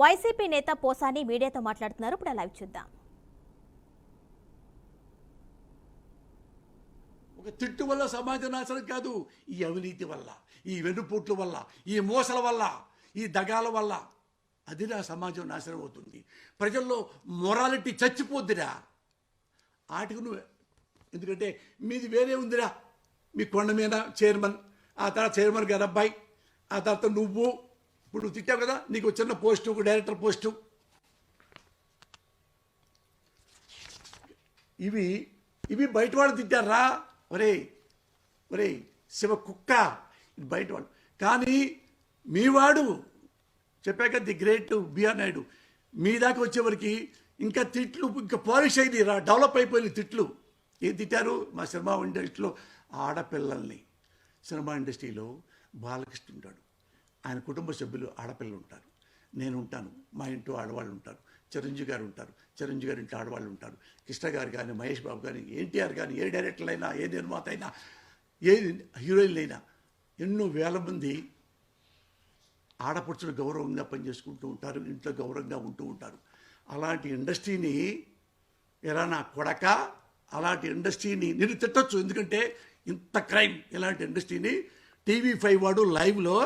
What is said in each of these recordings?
YCP నేత పోసాని మీడియాతో మాట్లాడుతున్నారు. ఇప్పుడు లైవ్ చూద్దాం. ఒక తిట్టు వల్ల సమాజ నాశనం కాదు, ఈ అవినీతి వల్ల, ఈ వెన్నుపోట్ల వల్ల, ఈ మోసల వల్ల, ఈ దగాల వల్ల అది నా సమాజం నాశనం అవుతుంది. ప్రజల్లో మొరాలిటీ చచ్చిపోద్దిరా. ఆటకు నువ్వు ఎందుకంటే మీది వేరే ఉందిరా. మీ కొండ మీద చైర్మన్, ఆ తర్వాత చైర్మన్ గారు అబ్బాయి, ఆ తర్వాత నువ్వు ఇప్పుడు నువ్వు తిట్టావు కదా, నీకు చిన్న పోస్టు, ఒక డైరెక్టర్ పోస్టు. ఇవి బయట వాళ్ళు తిట్టారా. ఒరే ఒరే శివ కుక్క, బయట వాళ్ళు. కానీ మీవాడు చెప్పాక ది గ్రేట్ బిఆర్ నాయుడు మీ దాకా వచ్చేవరకు ఇంకా తిట్లు ఇంకా పాలిష్ అయింది రా, డెవలప్ అయిపోయిన తిట్లు. ఏం తిట్టారు? మా సినిమా ఇండస్ట్రీలో ఆడపిల్లల్ని, సినిమా ఇండస్ట్రీలో బాలకృష్ణ ఉంటాడు, ఆయన కుటుంబ సభ్యులు ఆడపిల్లలు ఉంటారు, నేను ఉంటాను, మా ఇంట్లో ఆడవాళ్ళు ఉంటారు, చిరంజీవి గారు ఉంటారు, చిరంజీవి గారి ఇంట్లో ఆడవాళ్ళు ఉంటారు, కృష్ణ గారు కానీ, మహేష్ బాబు కానీ, ఎన్టీఆర్ కానీ, ఏ డైరెక్టర్లు అయినా, ఏ నిర్మాత అయినా, ఏ హీరోయిన్లు అయినా ఎన్నో వేల మంది ఆడపడుచులు గౌరవంగా పనిచేసుకుంటూ ఉంటారు, ఇంట్లో గౌరవంగా ఉంటూ ఉంటారు. అలాంటి ఇండస్ట్రీని ఎలా నా కొడక, అలాంటి ఇండస్ట్రీని నేను తిట్టచ్చు. ఎందుకంటే ఇంత క్రైమ్ ఇలాంటి ఇండస్ట్రీని TV5 వాడు లైవ్లో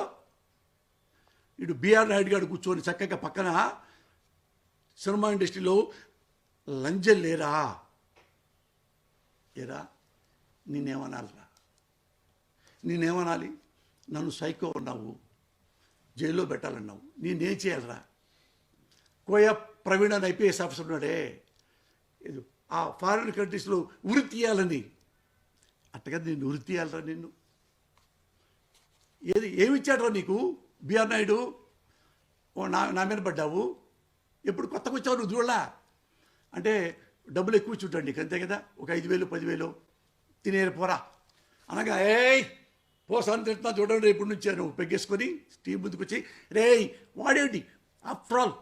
ఇటు బిఆర్ నాయుడు గారు కూర్చొని చక్కగా పక్కన సినిమా ఇండస్ట్రీలో లంజం లేరా నేనేమనాలిరా? నేనేమనాలి? నన్ను సైకో అన్నావు, జైల్లో పెట్టాలన్నావు, నేనేం చేయాలరా? కోయా ప్రవీణ్ అని IPS ఆఫీసర్ ఉన్నాడే, ఆ ఫారిన్ కంట్రీస్లో ఉరి తీయాలని, అట్టగా నేను ఉరి తీయాలరా? నిన్ను ఏమిచ్చాడరా నీకు బిఆర్ నాయుడు? నా మీద పడ్డావు. ఎప్పుడు కొత్తగా వచ్చావు నువ్వు చూడలా? అంటే డబ్బులు ఎక్కువ చూడండి నీకు, అంతే కదా, ఒక 5,000 10,000 తినేరు పోరా అనగా, పోసాను తింటున్నా చూడండి రేపు నుంచి నువ్వు పెగ్గేసుకొని టీం ముందుకు వచ్చి, వాడేంటి ఆఫ్టర్ ఆల్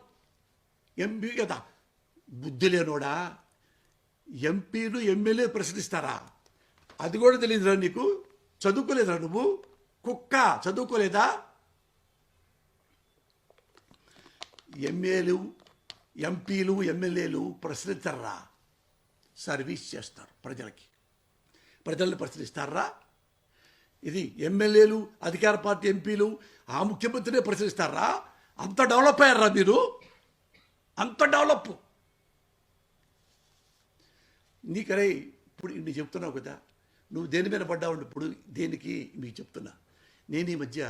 ఎంపీ కదా, బుద్ధి లేనోడా, ఎంపీలు ఎమ్మెల్యే ప్రశ్నిస్తారా? అది కూడా తెలియదురా నీకు? చదువుకోలేదురా నువ్వు? కుక్క చదువుకోలేదా? ఎంపీలు ఎమ్మెల్యేలు ప్రశ్నిస్తారా? సర్వీస్ చేస్తారు ప్రజలకి, ప్రజల్ని ప్రశ్నిస్తారా? ఇది ఎమ్మెల్యేలు, అధికార పార్టీ ఎంపీలు ఆ ముఖ్యమంత్రినే ప్రశ్నిస్తారా? అంత డెవలప్ అయ్యారా మీరు? అంత డెవలప్ నీకరే. ఇప్పుడు ఇన్ని చెప్తున్నావు కదా, నువ్వు దేని మీద పడ్డావు? ఇప్పుడు దేనికి మీకు చెప్తున్నా. నేను ఈ మధ్య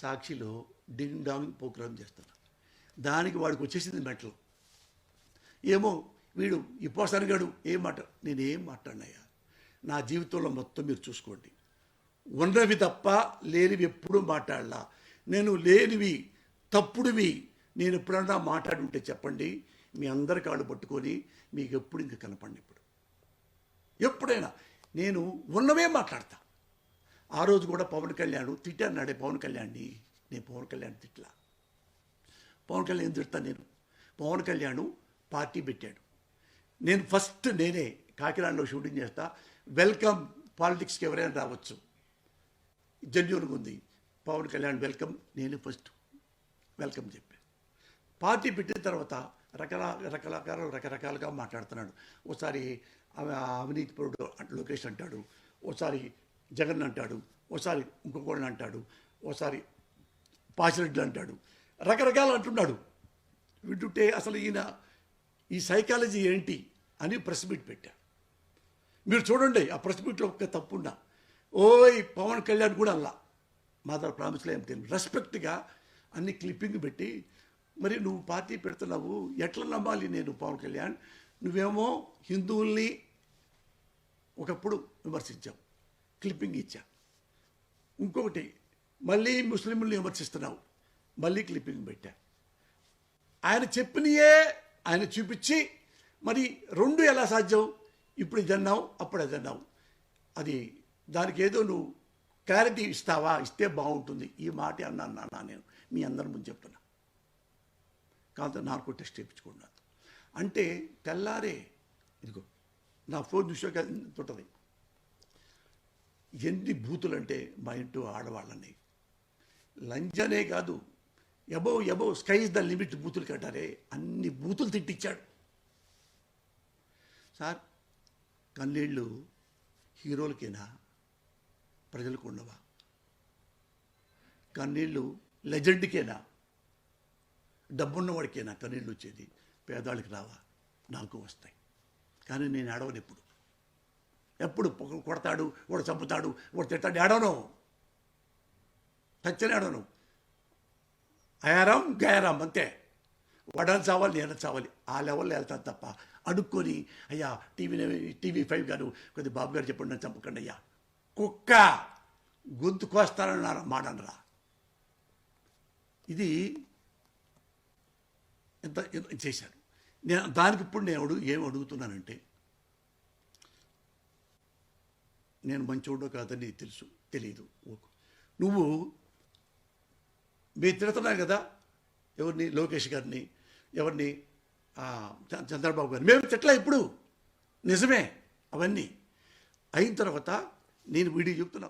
సాక్షిలో డింగ్ డాంగ్ ప్రోగ్రామ్ చేస్తున్నా. దానికి వాడికి వచ్చేసింది మెట్లు. ఏమో వీడు ఈ పోసానిగాడు ఏం నేనేం మాట్లాడినాయా? నా జీవితంలో మొత్తం మీరు చూసుకోండి, ఉన్నవి తప్ప లేనివి ఎప్పుడూ మాట్లాడలా. నేను లేనివి, తప్పుడువి నేను ఎప్పుడన్నా మాట్లాడి ఉంటే చెప్పండి, మీ అందరి కాళ్ళు పట్టుకొని మీకు ఎప్పుడు ఇంక కనపండి. ఇప్పుడు ఎప్పుడైనా నేను ఉన్నవే మాట్లాడతా. ఆ రోజు కూడా పవన్ కళ్యాణ్ తిట్టాన్నాడే పవన్ కళ్యాణ్ని. నేను పవన్ కళ్యాణ్ తిట్లా. పవన్ కళ్యాణ్ తిడతాను నేను? పవన్ కళ్యాణ్ పార్టీ పెట్టాడు, నేను ఫస్ట్ నేనే కాకినాడలో షూటింగ్ చేస్తా. వెల్కమ్, పాలిటిక్స్కి ఎవరైనా రావచ్చు, జెన్యూన్గా ఉంది. పవన్ కళ్యాణ్ వెల్కమ్, నేను ఫస్ట్ వెల్కమ్ చెప్పాను. పార్టీ పెట్టిన తర్వాత రకరకాలుగా మాట్లాడుతున్నాడు. ఒకసారి అవినీతి పరుడు లోకేష్ అంటాడు, ఒకసారి జగన్ అంటాడు, ఒకసారి ఇంకొకళ్ళని అంటాడు, ఒకసారి పాచిరెడ్డి అంటాడు, రకరకాలు అంటున్నాడు. వింటుంటే అసలు ఈయన ఈ సైకాలజీ ఏంటి అని ప్రెస్ మీట్ పెట్టా. మీరు చూడండి, ఆ ప్రెస్ మీట్లో ఒక్క తప్పున్నా పవన్ కళ్యాణ్ కూడా అలా మాత్రం ప్రామిస్లో ఏం తెలియదు, రెస్పెక్ట్గా అన్ని క్లిప్పింగ్ పెట్టి, మరి నువ్వు పార్టీ పెడుతున్నావు, ఎట్లా నమ్మాలి నేను పవన్ కళ్యాణ్? నువ్వేమో హిందువుల్ని ఒకప్పుడు విమర్శించావు, క్లిప్పింగ్ ఇచ్చా. ఇంకొకటి మళ్ళీ ముస్లింల్ని విమర్శిస్తున్నావు, మళ్ళీ క్లిప్పింగ్ పెట్టా. ఆయన చెప్పినయే ఆయన చూపించి, మరి రెండు ఎలా సాధ్యం? ఇప్పుడు ఇది అన్నావు, అప్పుడు అది అన్నావు. అది దానికి ఏదో నువ్వు క్లారిటీ ఇస్తావా? ఇస్తే బాగుంటుంది. ఈ మాట అన్నాను నాన్న, నేను మీ అందరి ముందు చెప్తున్నా. కాంత నార్కో టెస్ట్ చేయించుకున్నాను అంటే తెల్లారే ఇదిగో నా ఫోన్ చూసాక ఉంటుంది. ఎన్ని బూతులు అంటే మా ఇంట్లో ఆడవాళ్ళని లంజనే కాదు, above sky is the limit బూతులు కట్టారే, అన్ని బూతులు తిట్టించాడు. సార్, కన్నీళ్ళు హీరోలకేనా, ప్రజలకు ఉండవా? కన్నీళ్ళు లెజెండ్కేనా, డబ్బున్నవాడికేనా కన్నీళ్ళు వచ్చేది? పేదవాళ్ళకి రావా? నాకు వస్తాయి. కానీ నేను ఏడవను. ఎప్పుడు కొడతాడు, వాడు చంపుతాడు, వాడు తిట్టాడు, ఏడవను. చచ్చని ఏడవను. అయారాం గయారాం అంతే. వాడని చావాలి, నేను చావాలి, ఆ లెవెల్లో వెళ్తాను తప్ప అడుక్కొని అయ్యా టీవీ5 గారు కొద్ది బాబు గారు చెప్పండి, నన్ను చంపకండి అయ్యా, కుక్క గొంతు కోస్తానన్నారు మాడనరా. ఇది ఎంత చేశాడు. నేను దానికి ఇప్పుడు ఏం అడుగుతున్నానంటే, నేను మంచోడో కాదని తెలుసు, తెలియదు. నువ్వు మీరు తిడుతున్నారు కదా, ఎవరిని? లోకేష్ గారిని, ఎవరిని? చంద్రబాబు గారిని. మేము తిట్లా ఇప్పుడు, నిజమే అవన్నీ. అయిన తర్వాత నేను వీడియో చెప్తున్నావు.